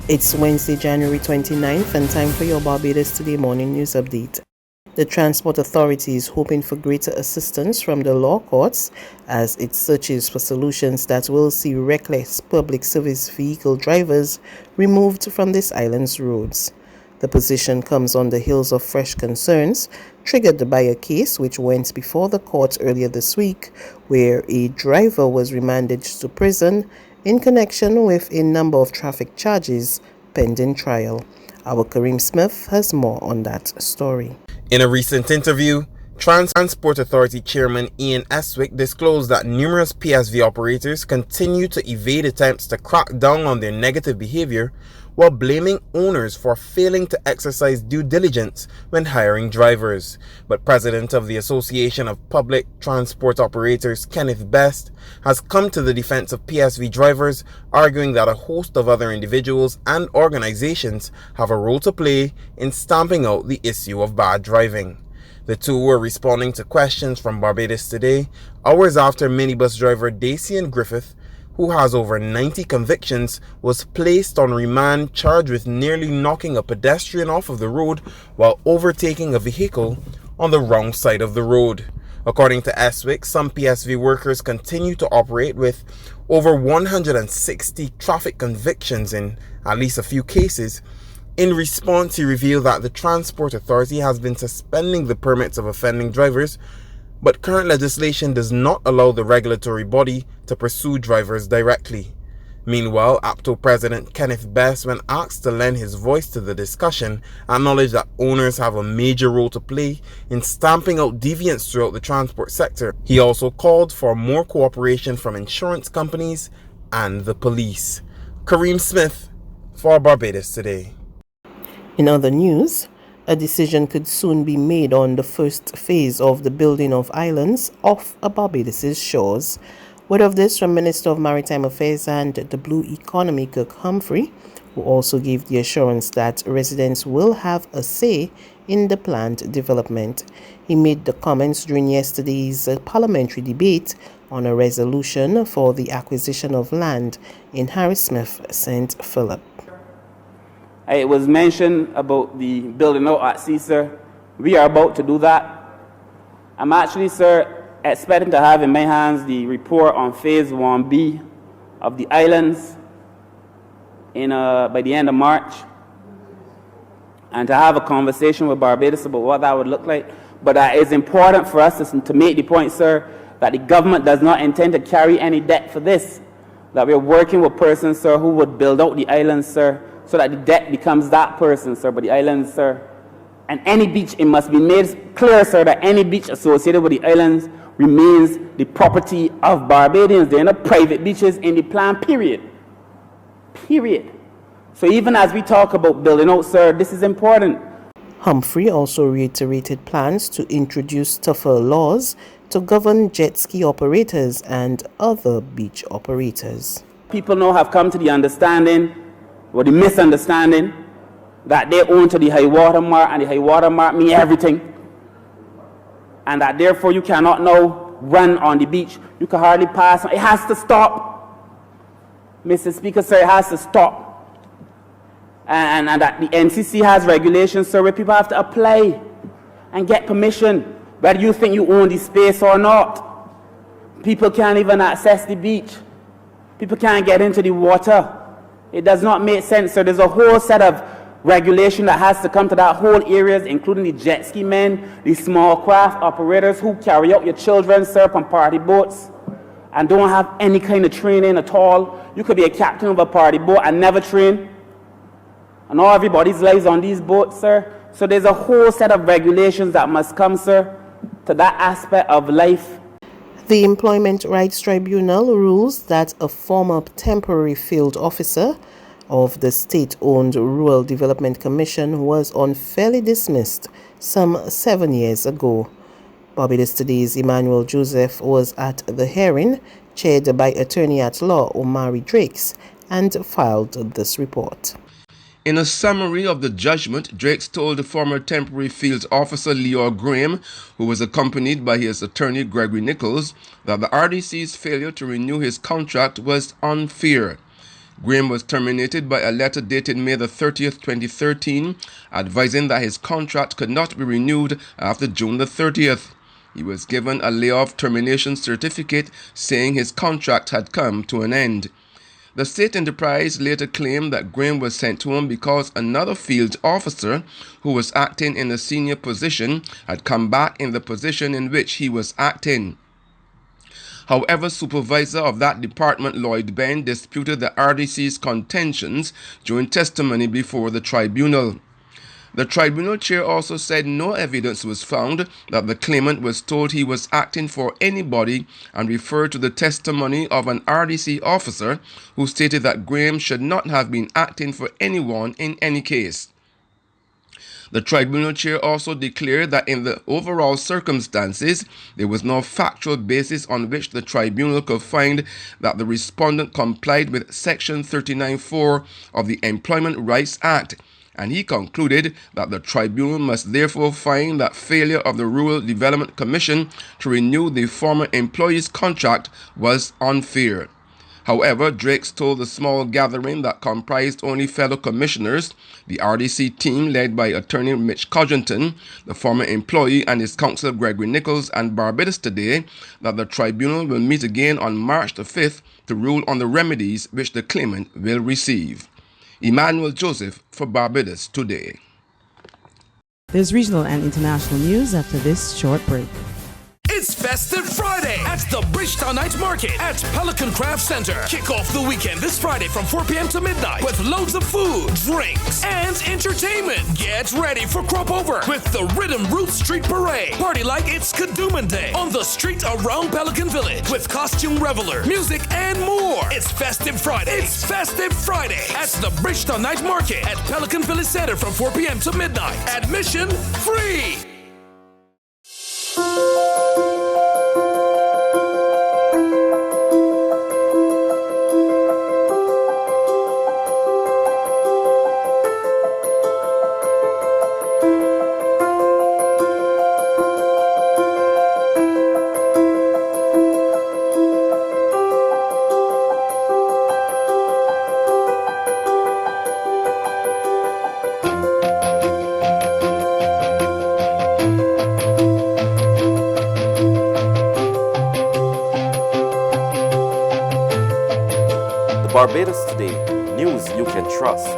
It's Wednesday, January 29th, and time for your Barbados Today morning news update. The Transport Authority is hoping for greater assistance from the law courts as it searches for solutions that will see reckless public service vehicle drivers removed from this island's roads. The position comes on the heels of fresh concerns triggered by a case which went before the court earlier this week, where a driver was remanded to prison in connection with a number of traffic charges pending trial. Our Kareem Smith has more on that story. In a recent interview, Transport Authority Chairman Ian Eswick disclosed that numerous PSV operators continue to evade attempts to crack down on their negative behavior while blaming owners for failing to exercise due diligence when hiring drivers. But President of the Association of Public Transport Operators, Kenneth Best, has come to the defense of PSV drivers, arguing that a host of other individuals and organizations have a role to play in stamping out the issue of bad driving. The two were responding to questions from Barbados Today, hours after minibus driver Dacian Griffith, who has over 90 convictions, was placed on remand charged with nearly knocking a pedestrian off of the road while overtaking a vehicle on the wrong side of the road. According to Eswick, some PSV workers continue to operate with over 160 traffic convictions in at least a few cases. In response, he revealed that the Transport Authority has been suspending the permits of offending drivers, but current legislation does not allow the regulatory body to pursue drivers directly. Meanwhile, APTO President Kenneth Best, when asked to lend his voice to the discussion, acknowledged that owners have a major role to play in stamping out deviance throughout the transport sector. He also called for more cooperation from insurance companies and the police. Kareem Smith for Barbados Today. In other news, a decision could soon be made on the first phase of the building of islands off Barbados' shores. Word of this from Minister of Maritime Affairs and the Blue Economy, Kirk Humphrey, who also gave the assurance that residents will have a say in the planned development. He made the comments during yesterday's parliamentary debate on a resolution for the acquisition of land in Harrismith, St. Philip. It was mentioned about the building out at sea, sir. We are about to do that. I'm actually, sir, expecting to have in my hands the report on Phase 1B of the islands by the end of March, and to have a conversation with Barbados about what that would look like. But it is important for us to make the point, sir, that the government does not intend to carry any debt for this, that we're working with persons, sir, who would build out the islands, sir, so that the debt becomes that person, sir, but the islands, sir. And any beach, it must be made clear, sir, that any beach associated with the islands remains the property of Barbadians. They're not private beaches in the plan, period. Period. So even as we talk about building out, sir, this is important. Humphrey also reiterated plans to introduce tougher laws to govern jet ski operators and other beach operators. People now have come to the understanding, or the misunderstanding, that they own to the high water mark, and the high water mark means everything. And that therefore you cannot now run on the beach. You can hardly pass. It has to stop. Mr. Speaker, sir, it has to stop. And that the NCC has regulations, sir, where people have to apply and get permission, whether you think you own the space or not. People can't even access the beach. People can't get into the water. It does not make sense, sir. There's a whole set of regulation that has to come to that whole areas, including the jet ski men, the small craft operators who carry out your children, sir, on party boats and don't have any kind of training at all. You could be a captain of a party boat and never train. And all everybody's lives on these boats, sir. So there's a whole set of regulations that must come, sir, to that aspect of life. The Employment Rights Tribunal rules that a former temporary field officer of the state-owned Rural Development Commission was unfairly dismissed some 7 years ago. Barbados Today's Emmanuel Joseph was at the hearing, chaired by Attorney-at-Law Omari Drakes, and filed this report. In a summary of the judgment, Drakes told the former temporary field officer Leor Graham, who was accompanied by his attorney Gregory Nichols, that the RDC's failure to renew his contract was unfair. Graham was terminated by a letter dated May the 30th, 2013, advising that his contract could not be renewed after June the 30th. He was given a layoff termination certificate saying his contract had come to an end. The state enterprise later claimed that Graham was sent home because another field officer who was acting in a senior position had come back in the position in which he was acting. However, supervisor of that department, Lloyd Ben, disputed the RDC's contentions during testimony before the tribunal. The tribunal chair also said no evidence was found that the claimant was told he was acting for anybody and referred to the testimony of an RDC officer who stated that Graham should not have been acting for anyone in any case. The tribunal chair also declared that in the overall circumstances, there was no factual basis on which the tribunal could find that the respondent complied with Section 39(4) of the Employment Rights Act, and he concluded that the tribunal must therefore find that failure of the Rural Development Commission to renew the former employee's contract was unfair. However, Drakes told the small gathering that comprised only fellow commissioners, the RDC team led by attorney Mitch Codrington, the former employee and his counsel Gregory Nichols, and Barbados today, that the tribunal will meet again on March the 5th to rule on the remedies which the claimant will receive. Emmanuel Joseph for Barbados Today. There's regional and international news after this short break. It's Festive Friday at the Bridgetown Night Market at Pelican Craft Center. Kick off the weekend this Friday from 4 p.m. to midnight with loads of food, drinks, and entertainment. Get ready for Crop Over with the Rhythm Roots Street Parade. Party like it's Kadooman Day on the street around Pelican Village with costume reveler, music, and more. It's Festive Friday. It's Festive Friday at the Bridgetown Night Market at Pelican Village Center from 4 p.m. to midnight. Admission free. Barbados Today, news you can trust.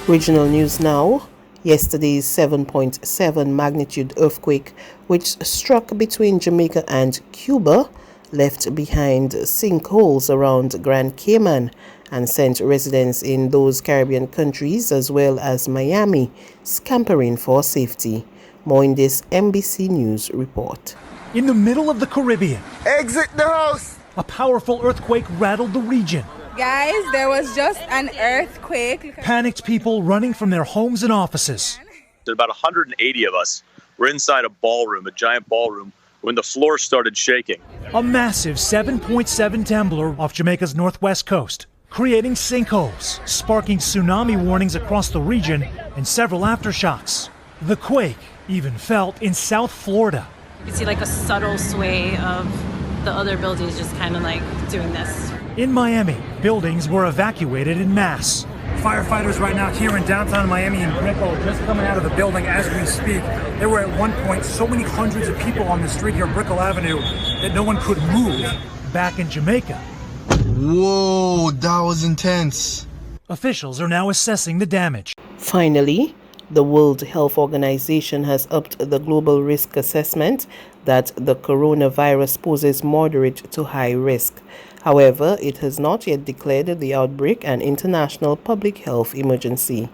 Regional news now. Yesterday's 7.7 magnitude earthquake, which struck between Jamaica and Cuba, left behind sinkholes around Grand Cayman and sent residents in those Caribbean countries as well as Miami scampering for safety. More in this NBC News report. In the middle of the Caribbean, exit the house! A powerful earthquake rattled the region. Guys, there was just an earthquake. Panicked people running from their homes and offices. About 180 of us were inside a ballroom, a giant ballroom, when the floor started shaking. A massive 7.7 temblor off Jamaica's northwest coast, creating sinkholes, sparking tsunami warnings across the region and several aftershocks. The quake even felt in South Florida. You can see like a subtle sway of the other buildings just kind of like doing this. In Miami, buildings were evacuated en masse. Firefighters right now here in downtown Miami in Brickell, just coming out of the building as we speak. There were at one point so many hundreds of people on the street here, Brickell Avenue, that no one could move. Back in Jamaica. Whoa, that was intense. Officials are now assessing the damage. Finally, the World Health Organization has upped the global risk assessment that the coronavirus poses moderate to high risk. However, it has not yet declared the outbreak an international public health emergency.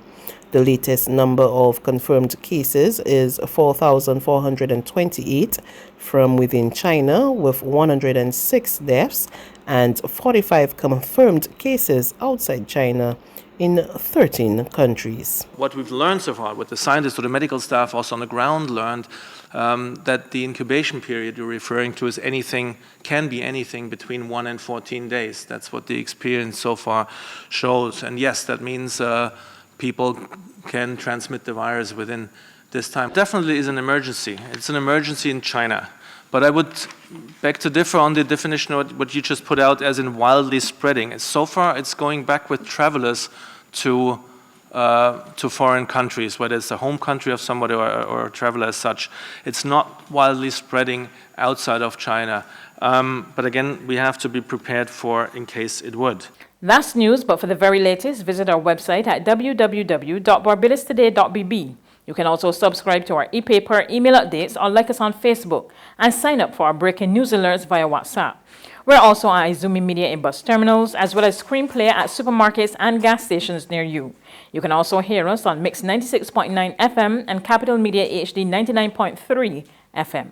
The latest number of confirmed cases is 4,428 from within China, with 106 deaths and 45 confirmed cases outside China in 13 countries. What we've learned so far, what the scientists or the medical staff also on the ground learned, that the incubation period you're referring to is can be anything between 1 and 14 days. That's what the experience so far shows. And yes, that means people can transmit the virus within this time. Definitely is an emergency. It's an emergency in China. But I would beg to differ on the definition of what you just put out as in wildly spreading. So far, it's going back with travelers to foreign countries, whether it's the home country of somebody or a traveler as such. It's not wildly spreading outside of China. But again, we have to be prepared for in case it would. That's news, but for the very latest, visit our website at www.barbadostoday.bb. You can also subscribe to our e-paper, email updates, or like us on Facebook, and sign up for our breaking news alerts via WhatsApp. We're also on Izumi Media in bus terminals, as well as Screenplay at supermarkets and gas stations near you. You can also hear us on Mix 96.9 FM and Capital Media HD 99.3 FM.